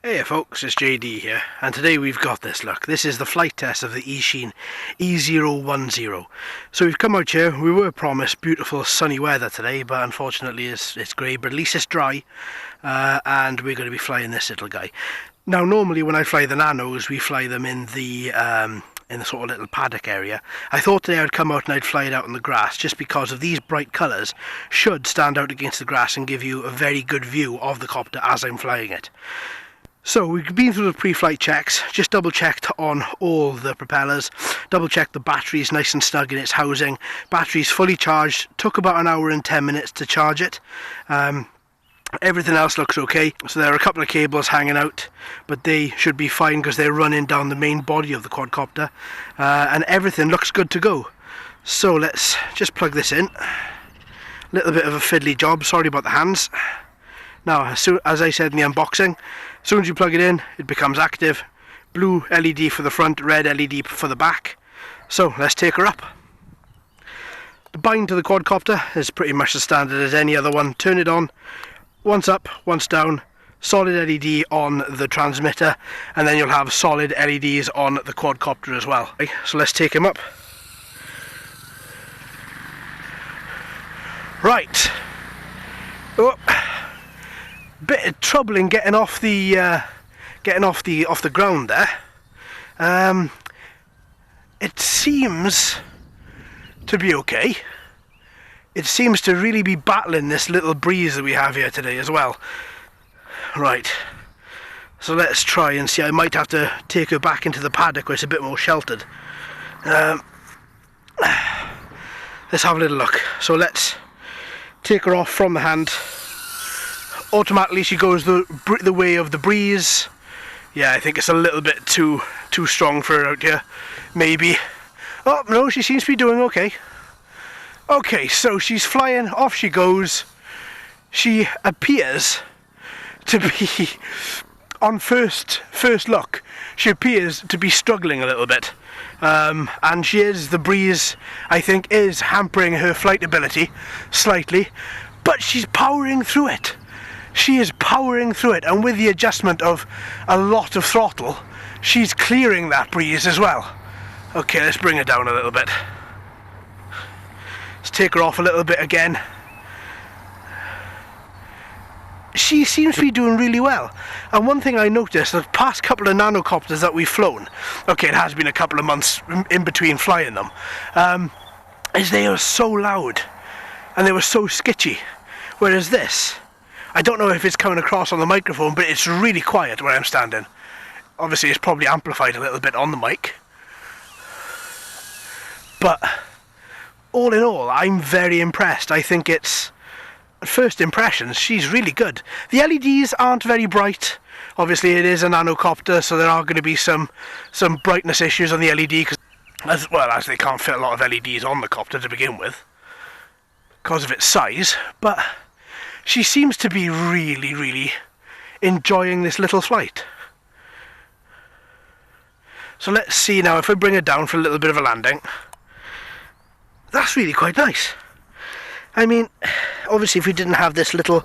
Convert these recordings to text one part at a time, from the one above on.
Hey folks, it's JD here, and today we've got this. Look, this is the flight test of the Eachine E010. So we've come out here. We were promised beautiful sunny weather today, but unfortunately it's grey, but at least it's dry, and we're going to be flying this little guy. Now normally when I fly the Nanos, we fly them in the sort of little paddock area. I thought today I'd come out and I'd fly it out in the grass, just because of these bright colours should stand out against the grass and give you a very good view of the copter as I'm flying it. So we've been through the pre-flight checks, just double checked on all the propellers, double checked the battery's nice and snug in its housing, battery's fully charged, took about an hour and 10 minutes to charge it. Everything else looks okay, so there are a couple of cables hanging out, but they should be fine because they're running down the main body of the quadcopter, and everything looks good to go. So let's just plug this in. Little bit of a fiddly job, sorry about the hands. Now, as I said in the unboxing, as soon as you plug it in, it becomes active. Blue LED for the front, red LED for the back. So let's take her up. The bind to the quadcopter is pretty much the standard as any other one. Turn it on, once up, once down, solid LED on the transmitter, and then you'll have solid LEDs on the quadcopter as well. Okay, so let's take him up. Right. Oh. Bit of trouble in getting off the ground there. It seems to be okay. It seems to really be battling this little breeze that we have here today as well. Right, so let's try and see. I might have to take her back into the paddock where it's a bit more sheltered. Let's have a little look. So let's take her off from the hand. Automatically she goes the way of the breeze. Yeah, I think it's a little bit too strong for her out here, maybe. Oh no, she seems to be doing okay. Okay, so she's flying, off she goes. She appears to be, on first look, she appears to be struggling a little bit. And the breeze, I think, is hampering her flight ability slightly, but she's powering through it. She is powering through it, and with the adjustment of a lot of throttle, she's clearing that breeze as well. Okay, let's bring her down a little bit. Let's take her off a little bit again. She seems to be doing really well. And one thing I noticed, the past couple of nanocopters that we've flown, okay, it has been a couple of months in between flying them, is they are so loud and they were so skitchy. Whereas this, I don't know if it's coming across on the microphone, but it's really quiet where I'm standing. Obviously it's probably amplified a little bit on the mic. But all in all, I'm very impressed. I think it's, at first impressions, she's really good. The LEDs aren't very bright. Obviously it is a nanocopter, so there are going to be some brightness issues on the LED, as they can't fit a lot of LEDs on the copter to begin with, because of its size. But she seems to be really enjoying this little flight. So let's see now, if I bring her down for a little bit of a landing. That's really quite nice. I mean, obviously if we didn't have this little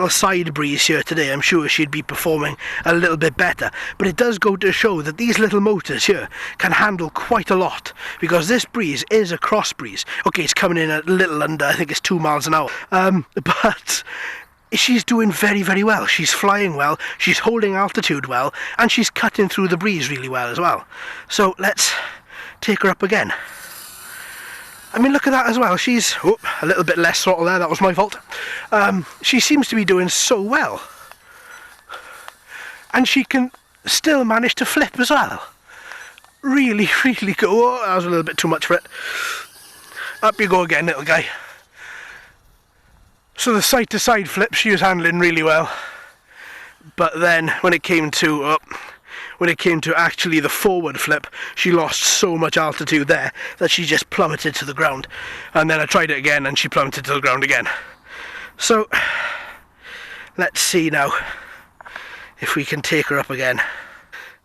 side breeze here today, I'm sure she'd be performing a little bit better. But it does go to show that these little motors here can handle quite a lot, because this breeze is a cross breeze. Okay, it's coming in a little under, I think it's 2 miles an hour. But she's doing very well. She's flying well, she's holding altitude well, and she's cutting through the breeze really well as well. So let's take her up again. I mean, look at that as well. She's a little bit less throttle there, that was my fault. She seems to be doing so well. And she can still manage to flip as well. Really good. Oh, that was a little bit too much for it. Up you go again, little guy. So the side to side flip she was handling really well. But then when it came to actually the forward flip, she lost so much altitude there that she just plummeted to the ground. And then I tried it again and she plummeted to the ground again. So let's see now if we can take her up again.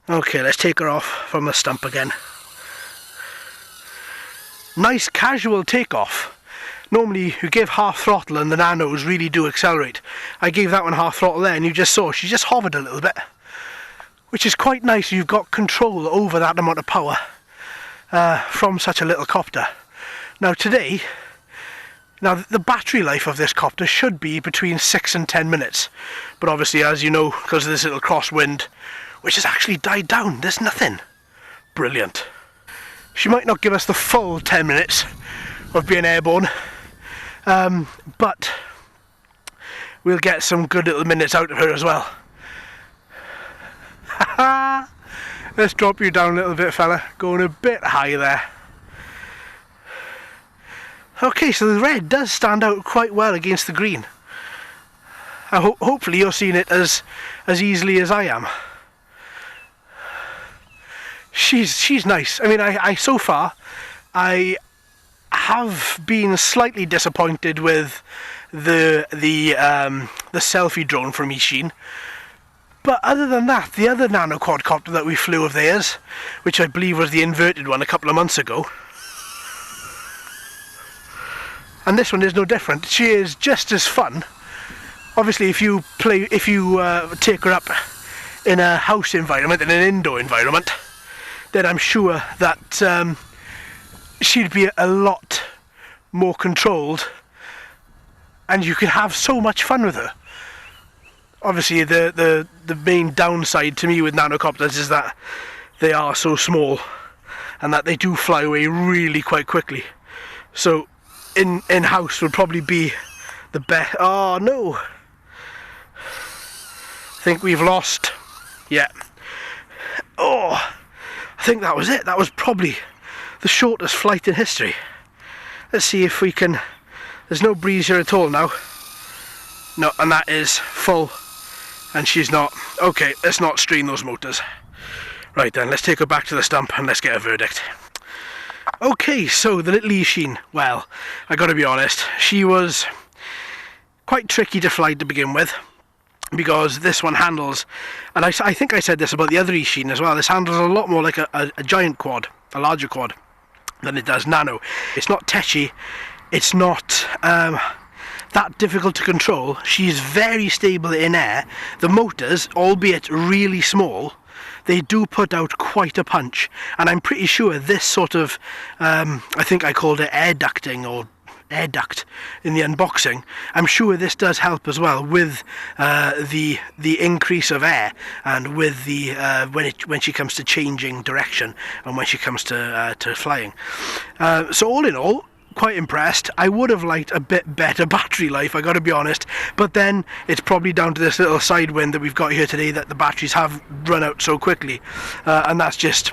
Okay, let's take her off from the stump again. Nice casual takeoff. Normally you give half throttle and the nanos really do accelerate. I gave that one half throttle there and you just saw she just hovered a little bit. which is quite nice. You've got control over that amount of power from such a little copter. Now today, the battery life of this copter should be between 6 and 10 minutes, but obviously, as you know, because of this little crosswind, which has actually died down, there's nothing. Brilliant. She might not give us the full 10 minutes of being airborne, but we'll get some good little minutes out of her as well. Let's drop you down a little bit, fella, going a bit high there. Okay, so the red does stand out quite well against the green. Hopefully you're seeing it as easily as I am. She's nice. I mean, I so far I have been slightly disappointed with the selfie drone from Eachine. But other than that, the other Nano Quadcopter that we flew of theirs, which I believe was the inverted one a couple of months ago, and this one is no different. She is just as fun. Obviously, if you take her up in a house environment, in an indoor environment, then I'm sure that she'd be a lot more controlled, and you could have so much fun with her. Obviously, the main downside to me with nanocopters is that they are so small, and that they do fly away really quite quickly. So in-house would probably be the best. Oh no! I think we've lost. Yeah. Oh, I think that was it. That was probably the shortest flight in history. Let's see if we can. There's no breeze here at all now. No, and that is full. And she's not. Okay, let's not strain those motors. Right then, let's take her back to the stump and let's get a verdict. Okay, so the little Eachine, well, I gotta be honest, she was quite tricky to fly to begin with, because this one handles, and I think I said this about the other Eachine as well, this handles a lot more like a giant quad, a larger quad, than it does Nano. It's not tetchy, it's not that difficult to control. She's very stable in air. The motors, albeit really small, they do put out quite a punch, and I'm pretty sure this sort of, I think I called it air ducting or air duct in the unboxing. I'm sure this does help as well with the increase of air, and with the when she comes to changing direction and when she comes to flying. So all in all, quite impressed. I would have liked a bit better battery life, I gotta be honest, but then it's probably down to this little side wind that we've got here today that the batteries have run out so quickly, and that's just,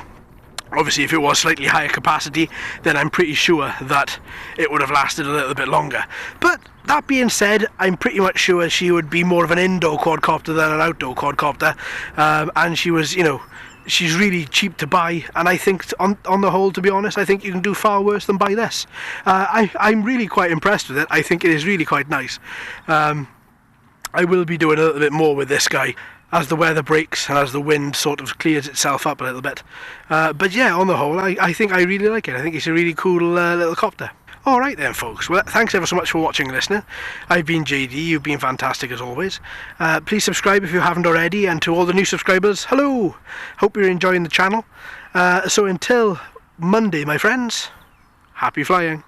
obviously if it was slightly higher capacity, then I'm pretty sure that it would have lasted a little bit longer. But that being said, I'm pretty much sure she would be more of an indoor quadcopter than an outdoor quadcopter, and she was, you know, she's really cheap to buy, and I think on the whole, to be honest, I think you can do far worse than buy this. I'm really quite impressed with it. I think it is really quite nice. I will be doing a little bit more with this guy as the weather breaks and as the wind sort of clears itself up a little bit. But yeah, on the whole, I think I really like it. I think it's a really cool little copter. Alright then folks, well thanks ever so much for watching and listening. I've been JD, you've been fantastic as always. Please subscribe if you haven't already, and to all the new subscribers, hello! Hope you're enjoying the channel. So until Monday, my friends, happy flying.